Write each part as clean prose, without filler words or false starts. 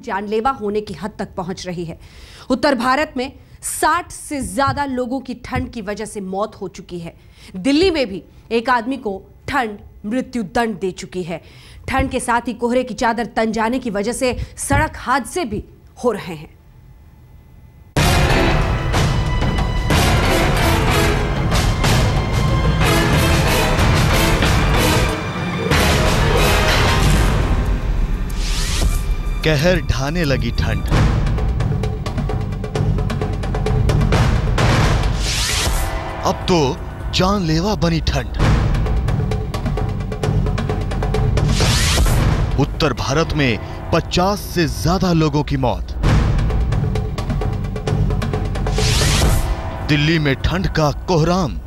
जानलेवा होने की हद तक पहुंच रही है। उत्तर भारत में 60 से ज्यादा लोगों की ठंड की वजह से मौत हो चुकी है। दिल्ली में भी एक आदमी को ठंड मृत्यु दंड दे चुकी है। ठंड के साथ ही कोहरे की चादर तन जाने की वजह से सड़क हादसे भी हो रहे हैं। कहर ढाने लगी ठंड। अब तो जानलेवा बनी ठंड। उत्तर भारत में 50 से ज्यादा लोगों की मौत। दिल्ली में ठंड का कोहराम।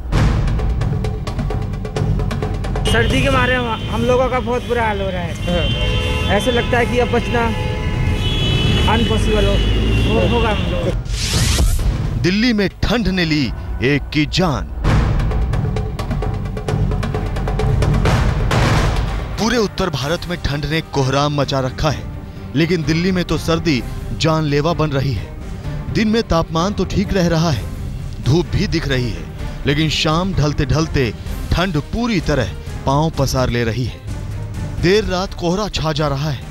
सर्दी के मारे हम लोगों का बहुत बुरा हाल हो रहा है। ऐसे लगता है कि अब बचना अनपॉसिबल होगा हम लोग। दिल्ली में ठंड ने ली एक की जान। पूरे उत्तर भारत में ठंड ने कोहराम मचा रखा है, लेकिन दिल्ली में तो सर्दी जानलेवा बन रही है। दिन में तापमान तो ठीक रह रहा है, धूप भी दिख रही है, लेकिन शाम ढलते ढलते ठंड पूरी तरह पांव पसार ले रही है। देर रात कोहरा छा जा रहा है,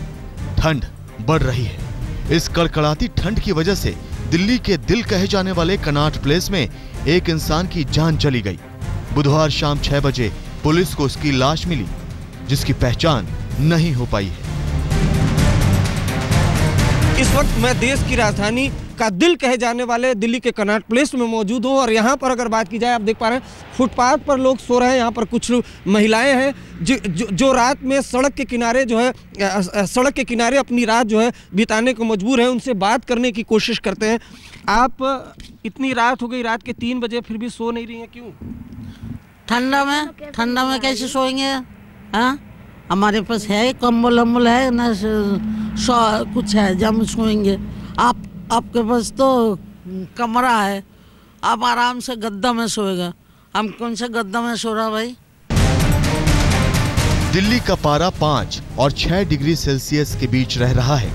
ठंड बढ़ रही है। इस कड़कड़ाती ठंड की वजह से दिल्ली के दिल कहे जाने वाले कनॉट प्लेस में एक इंसान की जान चली गई। बुधवार शाम 6 बजे पुलिस को उसकी लाश मिली, जिसकी पहचान नहीं हो पाई है। इस वक्त मैं देश की राजधानी का दिल कहे जाने वाले दिल्ली के कनॉट प्लेस में मौजूद हूँ और यहाँ पर अगर बात की जाए, आप देख पा रहे हैं फुटपाथ पर लोग सो रहे हैं। यहाँ पर कुछ महिलाएं हैं जो रात में सड़क के किनारे जो है सड़क के किनारे अपनी रात जो है बिताने को मजबूर है। उनसे बात करने की कोशिश करते हैं। आप इतनी रात हो गई, रात के 3 बजे, फिर भी सो नहीं रही हैं, क्यों? ठंडा में कैसे सोएंगे? हाँ, हमारे पास है कंबल अम्बल है ना, कुछ है जब हम सोएंगे। आपके पास तो कमरा है, आप आराम से गद्दा में सोएगा। हम कौन से गद्दा में सो रहा भाई? दिल्ली का पारा 5 और 6 डिग्री सेल्सियस के बीच रह रहा है।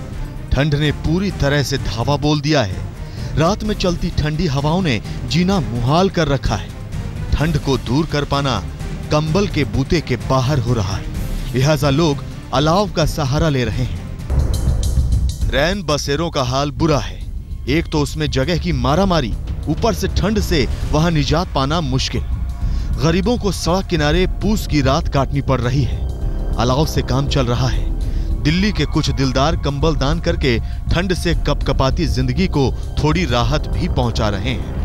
ठंड ने पूरी तरह से धावा बोल दिया है। रात में चलती ठंडी हवाओं ने जीना मुहाल कर रखा है। ठंड को दूर कर पाना कंबल के बूते के बाहर हो रहा है, लिहाजा लोग अलाव का सहारा ले रहे हैं। रैन बसेरों का हाल बुरा है। एक तो उसमें जगह की मारामारी, ऊपर से ठंड से वहां निजात पाना मुश्किल। गरीबों को सड़क किनारे पूस की रात काटनी पड़ रही है। अलाव से काम चल रहा है। दिल्ली के कुछ दिलदार कंबल दान करके ठंड से कपकपाती जिंदगी को थोड़ी राहत भी पहुंचा रहे हैं।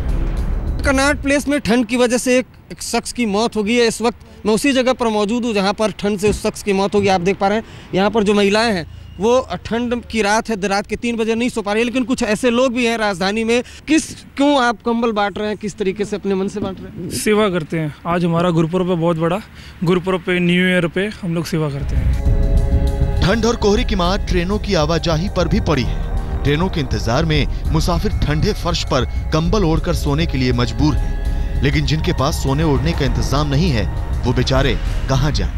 कनॉट प्लेस में ठंड की वजह से एक शख्स की मौत हो गई है। इस वक्त मैं उसी जगह पर मौजूद हूँ जहाँ पर ठंड से उस शख्स की मौत होगी। आप देख पा रहे हैं यहाँ पर जो महिलाएं हैं वो ठंड की रात है, रात के 3 बजे नहीं सो पा रही है। लेकिन कुछ ऐसे लोग भी हैं राजधानी में। क्यों आप कंबल बांट रहे हैं? किस तरीके से अपने मन से बांट रहे हैं? सेवा करते हैं। आज हमारा गुरुपुरब है, बहुत बड़ा गुरुपुरब पे, न्यू ईयर पे हम लोग सेवा करते हैं। ठंड और कोहरे की मार ट्रेनों की आवाजाही पर भी पड़ी है। ट्रेनों के इंतजार में मुसाफिर ठंडे फर्श पर कंबल ओढ़कर सोने के लिए मजबूर है, लेकिन जिनके पास सोने ओढ़ने का इंतजाम नहीं है वो बेचारे कहां जाएं?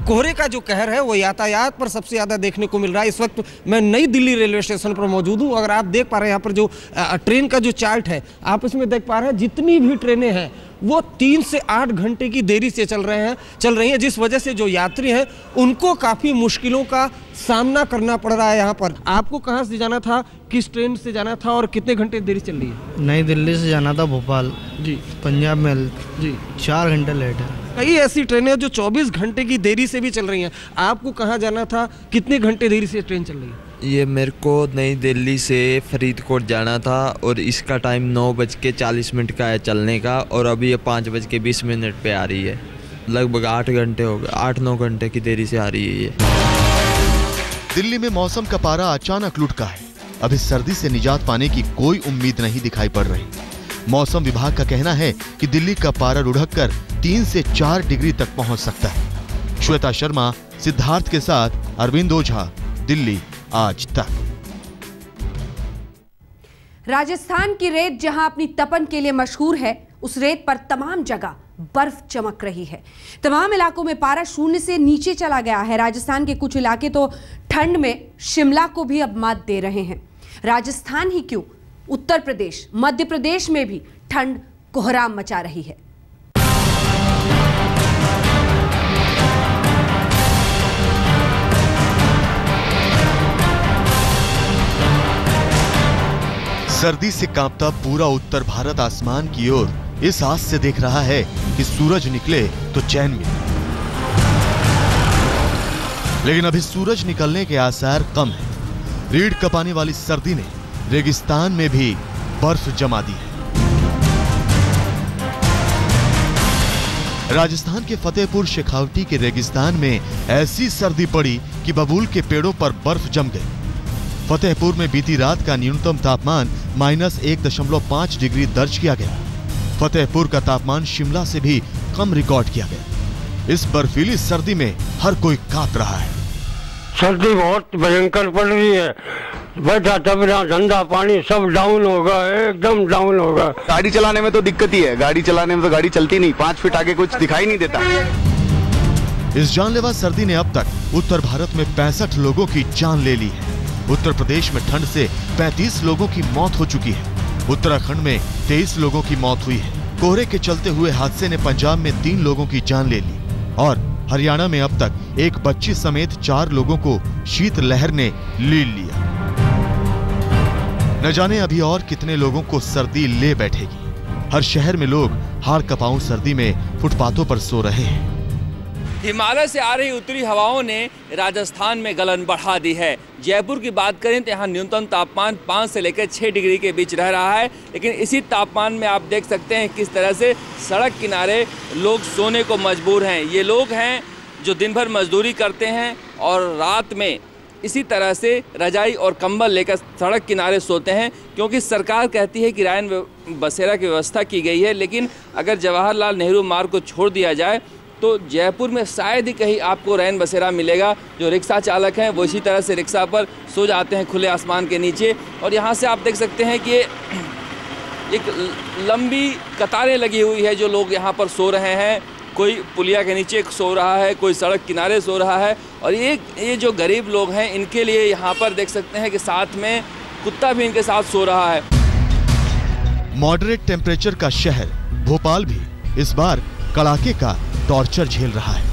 कोहरे का जो कहर है वो यातायात पर सबसे ज़्यादा देखने को मिल रहा है। इस वक्त मैं नई दिल्ली रेलवे स्टेशन पर मौजूद हूँ। अगर आप देख पा रहे हैं यहाँ पर जो ट्रेन का जो चार्ट है, आप इसमें देख पा रहे हैं जितनी भी ट्रेनें हैं वो 3 से 8 घंटे की देरी से चल रही हैं, जिस वजह से जो यात्री हैं उनको काफ़ी मुश्किलों का सामना करना पड़ रहा है। यहाँ पर आपको कहाँ से जाना था, किस ट्रेन से जाना था और कितने घंटे देरी चल रही है? नई दिल्ली से जाना था भोपाल जी, पंजाब मेल जी, 4 घंटे लेट है। कई ऐसी ट्रेनें जो 24 घंटे की देरी से भी चल रही हैं। आपको कहाँ जाना था, कितने घंटे देरी से ट्रेन चल रही है? ये मेरे को नई दिल्ली से फरीदकोट जाना था और इसका टाइम 9:40 का है चलने का, और अभी ये 5:20 पे आ रही है। लगभग 8 घंटे हो गए, 8-9 घंटे की देरी से आ रही है ये। दिल्ली में मौसम का पारा अचानक लुढ़का है। अभी सर्दी से निजात पाने की कोई उम्मीद नहीं दिखाई पड़ रही। मौसम विभाग का कहना है कि दिल्ली का पारा लुढ़ककर 3 से 4 डिग्री तक पहुंच सकता है। श्वेता शर्मा, सिद्धार्थ के साथ अरविंद ओझा, दिल्ली आज तक। राजस्थान की रेत जहां अपनी तपन के लिए मशहूर है, उस रेत पर तमाम जगह बर्फ चमक रही है। तमाम इलाकों में पारा 0 से नीचे चला गया है। राजस्थान के कुछ इलाके तो ठंड में शिमला को भी अब मात दे रहे हैं। राजस्थान ही क्यों, उत्तर प्रदेश, मध्य प्रदेश में भी ठंड कोहराम मचा रही है। सर्दी से कांपता पूरा उत्तर भारत आसमान की ओर इस आस से देख रहा है कि सूरज निकले तो चैन मिले, लेकिन अभी सूरज निकलने के आसार कम है। रीढ़ कपाने वाली सर्दी ने रेगिस्तान में भी बर्फ जमा दी है। राजस्थान के फतेहपुर शेखावटी के रेगिस्तान में ऐसी सर्दी पड़ी कि बबूल के पेड़ों पर बर्फ जम गई। फतेहपुर में बीती रात का न्यूनतम तापमान -1.5 डिग्री दर्ज किया गया। फतेहपुर का तापमान शिमला से भी कम रिकॉर्ड किया गया। इस बर्फीली सर्दी में हर कोई कांप रहा है। सर्दी बहुत भयंकर पड़ रही है। बैठा तबरा धंधा पानी सब डाउन होगा, एकदम डाउन होगा। गाड़ी चलाने में तो दिक्कत ही है, गाड़ी चलाने में तो गाड़ी चलती नहीं, 5 फीट आगे कुछ दिखाई नहीं देता। इस जानलेवा सर्दी ने अब तक उत्तर भारत में 65 लोगों की जान ले ली है। उत्तर प्रदेश में ठंड से 35 लोगों की मौत हो चुकी है। उत्तराखंड में 23 लोगों की मौत हुई है। कोहरे के चलते हुए हादसे ने पंजाब में 3 लोगों की जान ले ली और हरियाणा में अब तक एक बच्ची समेत 4 लोगों को शीत लहर ने लील लिया। न जाने अभी और कितने लोगों को सर्दी ले बैठेगी। हर शहर में लोग हाड़ कपाऊं सर्दी में फुटपाथों पर सो रहे हैं। हिमालय से आ रही उत्तरी हवाओं ने राजस्थान में गलन बढ़ा दी है। जयपुर की बात करें तो यहाँ न्यूनतम तापमान 5 से लेकर 6 डिग्री के बीच रह रहा है, लेकिन इसी तापमान में आप देख सकते हैं किस तरह से सड़क किनारे लोग सोने को मजबूर हैं। ये लोग हैं जो दिन भर मजदूरी करते हैं और रात में इसी तरह से रजाई और कंबल लेकर सड़क किनारे सोते हैं, क्योंकि सरकार कहती है कि रैन बसेरा की व्यवस्था की गई है, लेकिन अगर जवाहरलाल नेहरू मार्ग को छोड़ दिया जाए तो जयपुर में शायद ही कहीं आपको रैन बसेरा मिलेगा। जो रिक्शा चालक हैं वो इसी तरह से रिक्शा पर सो जाते हैं खुले आसमान के नीचे। और यहाँ से आप देख सकते हैं कि एक लंबी कतारें लगी हुई है, जो लोग यहाँ पर सो रहे हैं। कोई पुलिया के नीचे सो रहा है, कोई सड़क किनारे सो रहा है। और ये जो गरीब लोग हैं इनके लिए यहाँ पर देख सकते हैं कि साथ में कुत्ता भी इनके साथ सो रहा है। मॉडरेट टेम्परेचर का शहर भोपाल भी इस बार कड़ाके का टॉर्चर झेल रहा है।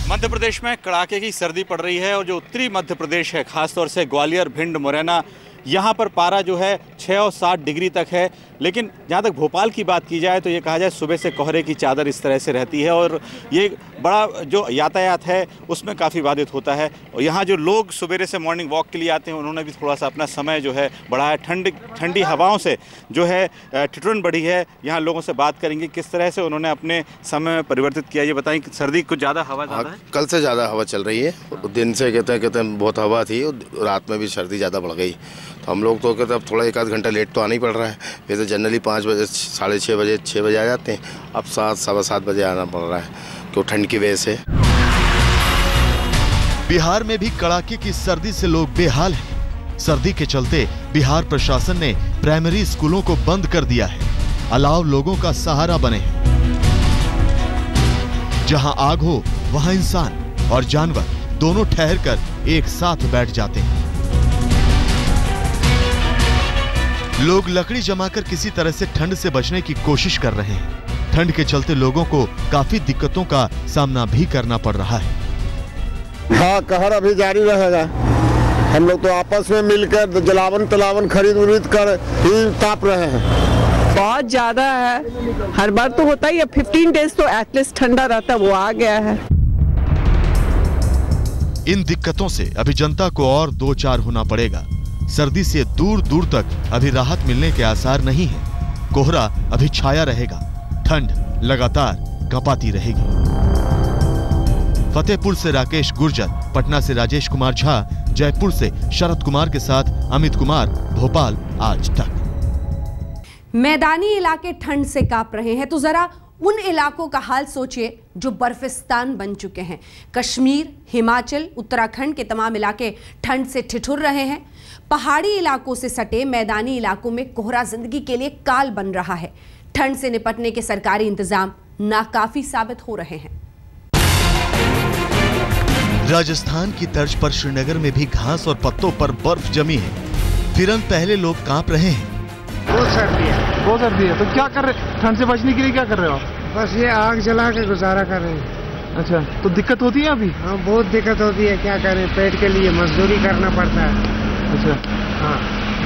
मध्य प्रदेश में कड़ाके की सर्दी पड़ रही है और जो उत्तरी मध्य प्रदेश है, खासतौर से ग्वालियर, भिंड, मुरैना, यहाँ पर पारा जो है 6 और 7 डिग्री तक है। लेकिन जहाँ तक भोपाल की बात की जाए तो ये कहा जाए सुबह से कोहरे की चादर इस तरह से रहती है और ये बड़ा जो यातायात है उसमें काफ़ी बाधित होता है। और यहाँ जो लोग सवेरे से मॉर्निंग वॉक के लिए आते हैं उन्होंने भी थोड़ा सा अपना समय जो है बढ़ाया। ठंडी हवाओं से जो है ठिठुरन बढ़ी है। यहाँ लोगों से बात करेंगे किस तरह से उन्होंने अपने समय में परिवर्तित किया। ये बताएं कि सर्दी कुछ ज़्यादा हवा ज़्यादा है? कल से ज़्यादा हवा चल रही है। दिन से कहते हैं बहुत हवा थी और रात में भी सर्दी ज़्यादा बढ़ गई। तो हम लोग तो कहते हैं अब थोड़ा 1 आध घंटा लेट तो आना ही पड़ रहा है। वैसे जनरली 5 बजे, 6:30 बजे, 6 बजे आ जाते हैं, अब 7, सवा 7 बजे आना पड़ रहा है क्यों ठंड की वजह से। बिहार में भी कड़ाके की सर्दी से लोग बेहाल हैं। सर्दी के चलते बिहार प्रशासन ने प्राइमरी स्कूलों को बंद कर दिया है। अलाव लोगों का सहारा बने हैं। जहां आग हो वहां इंसान और जानवर दोनों ठहर कर एक साथ बैठ जाते हैं। लोग लकड़ी जमाकर किसी तरह से ठंड से बचने की कोशिश कर रहे हैं। ठंड के चलते लोगों को काफी दिक्कतों का सामना भी करना पड़ रहा है। हाँ, कहर अभी जारी रहेगा। हम लोग तो आपस में मिलकर जलावन तलावन खरीद कर ही ताप रहे हैं। बहुत ज्यादा है, हर बार तो होता ही है। 15 डेज तो एटलीस्ट ठंडा रहता है, वो आ गया है। इन दिक्कतों से अभी जनता को और 2-4 होना पड़ेगा। सर्दी से दूर दूर तक अभी राहत मिलने के आसार नहीं है। कोहरा अभी छाया रहेगा, ठंड लगातार कपाती रहेगी। फतेहपुर से राकेश गुर्जर, पटना से राजेश कुमार झा, जयपुर से शरद कुमार के साथ अमित कुमार, भोपाल आज तक। मैदानी इलाके ठंड से कांप रहे हैं तो जरा उन इलाकों का हाल सोचिए जो बर्फिस्तान बन चुके हैं। कश्मीर, हिमाचल, उत्तराखंड के तमाम इलाके ठंड से ठिठुर रहे हैं। पहाड़ी इलाकों से सटे मैदानी इलाकों में कोहरा जिंदगी के लिए काल बन रहा है। ठंड से निपटने के सरकारी इंतजाम नाकाफी साबित हो रहे हैं। राजस्थान की तर्ज पर श्रीनगर में भी घास और पत्तों पर बर्फ जमी है। फिरंग पहले लोग कांप रहे हैं। बहुत सर्दी है। तो क्या कर रहे, ठंड से बचने के लिए क्या कर रहे हो आप? बस ये आग जला के गुजारा कर रहे हैं। अच्छा, तो दिक्कत होती है अभी? हाँ, बहुत दिक्कत होती है। क्या करें, पेट के लिए मजदूरी करना पड़ता है। अच्छा, हाँ,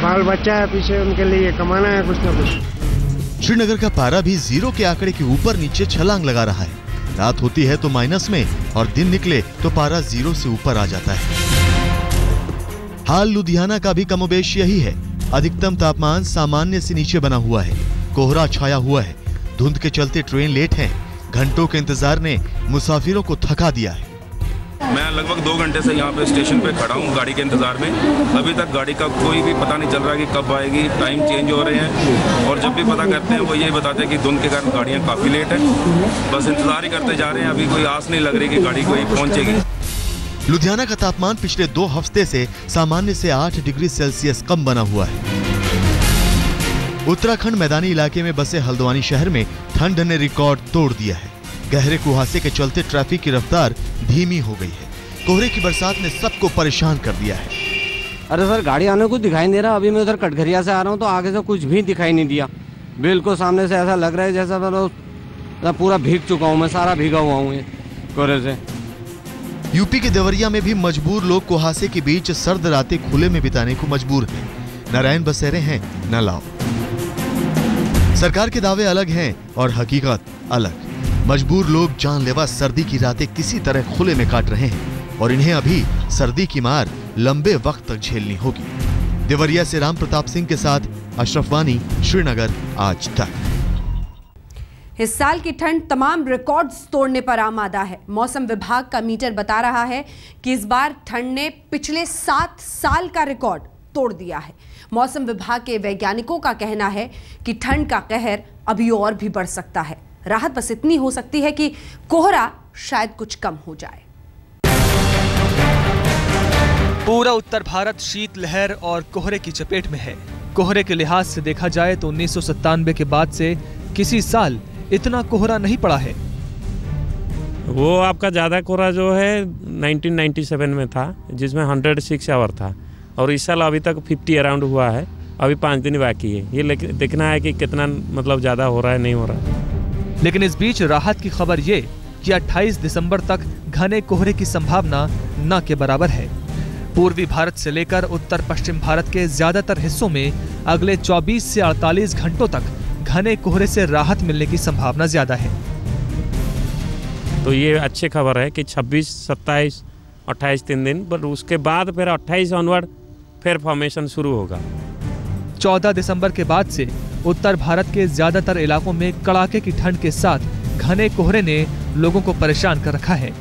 बाल बच्चा है पीछे, उनके लिए कमाना है कुछ न कुछ। श्रीनगर का पारा भी जीरो के आंकड़े के ऊपर नीचे छलांग लगा रहा है। रात होती है तो माइनस में और दिन निकले तो पारा जीरो से ऊपर आ जाता है। हाल लुधियाना का भी कमोबेश यही है। अधिकतम तापमान सामान्य से नीचे बना हुआ है। कोहरा छाया हुआ है। धुंध के चलते ट्रेन लेट है। घंटों के इंतजार ने मुसाफिरों को थका दिया है। मैं लगभग 2 घंटे से यहाँ पे स्टेशन पे खड़ा हूँ गाड़ी के इंतजार में। अभी तक गाड़ी का कोई भी पता नहीं चल रहा कि कब आएगी। टाइम चेंज हो रहे हैं और जब भी पता करते हैं वो ये बताते हैं कि धुंध के कारण गाड़ियाँ काफ़ी लेट है। बस इंतजार ही करते जा रहे हैं। अभी कोई आस नहीं लग रही कि गाड़ी कोई पहुँचेगी। लुधियाना का तापमान पिछले 2 हफ्ते से सामान्य से 8 डिग्री सेल्सियस कम बना हुआ है। उत्तराखंड मैदानी इलाके में बसे हल्द्वानी शहर में ठंड ने रिकॉर्ड तोड़ दिया है। गहरे कुहासे के चलते ट्रैफिक की रफ्तार धीमी हो गई है। कोहरे की बरसात ने सबको परेशान कर दिया है। अरे सर, गाड़ी आने को दिखाई नहीं रहा। अभी मैं उधर कटघरिया से आ रहा हूँ तो आगे से कुछ भी दिखाई नहीं दिया। बिल्कुल सामने से ऐसा लग रहा है जैसा मैं पूरा भीग चुका हूँ। मैं सारा भीगा हुआ हूँ ये कोहरे से। यूपी के देवरिया में भी मजबूर लोग कुहासे के बीच सर्द रातें खुले में बिताने को मजबूर हैं। नारायण बसेरे हैं न लाओ। सरकार के दावे अलग हैं और हकीकत अलग। मजबूर लोग जानलेवा सर्दी की रातें किसी तरह खुले में काट रहे हैं और इन्हें अभी सर्दी की मार लंबे वक्त तक झेलनी होगी। देवरिया से राम प्रताप सिंह के साथ अशरफ वानी, श्रीनगर आज तक। इस साल की ठंड तमाम रिकॉर्ड्स तोड़ने पर आमादा है। मौसम विभाग का मीटर बता रहा है कि इस बार ठंड ने पिछले 7 साल का रिकॉर्ड तोड़ दिया है। मौसम विभाग के वैज्ञानिकों का कहना है कि ठंड का कहर अभी और भी बढ़ सकता है। राहत बस इतनी हो सकती है कि कोहरा शायद कुछ कम हो जाए। पूरा उत्तर भारत शीतलहर और कोहरे की चपेट में है। कोहरे के लिहाज से देखा जाए तो 1997 के बाद से किसी साल इतना कोहरा नहीं पड़ा है। वो आपका ज़्यादा कोहरा जो है 1997 में था, जिसमें 106 आवर था, और इस साल अभी तक 50 अराउंड हुआ है। अभी 5 दिन बाकी है। ये देखना है कि कितना मतलब ज़्यादा हो रहा है, नहीं हो रहा है। लेकिन इस बीच राहत की खबर ये कि 28 दिसंबर तक घने कोहरे की संभावना न के बराबर है। पूर्वी भारत से लेकर उत्तर पश्चिम भारत के ज्यादातर हिस्सों में अगले 24 से 48 घंटों तक घने कोहरे से राहत मिलने की संभावना ज्यादा है। तो ये अच्छी खबर है कि 26, 27, 28 3 दिन, पर उसके बाद फिर 28 ऑनवर्ड फिर फॉर्मेशन शुरू होगा। 14 दिसंबर के बाद से उत्तर भारत के ज्यादातर इलाकों में कड़ाके की ठंड के साथ घने कोहरे ने लोगों को परेशान कर रखा है।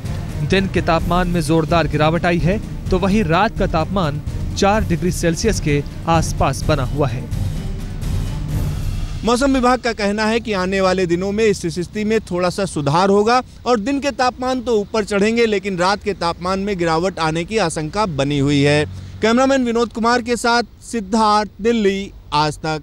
दिन के तापमान में जोरदार गिरावट आई है तो वहीं रात का तापमान 4 डिग्री सेल्सियस के आसपास बना हुआ है। मौसम विभाग का कहना है कि आने वाले दिनों में इस स्थिति में थोड़ा सा सुधार होगा और दिन के तापमान तो ऊपर चढ़ेंगे, लेकिन रात के तापमान में गिरावट आने की आशंका बनी हुई है। कैमरामैन विनोद कुमार के साथ सिद्धार्थ, दिल्ली, आज तक।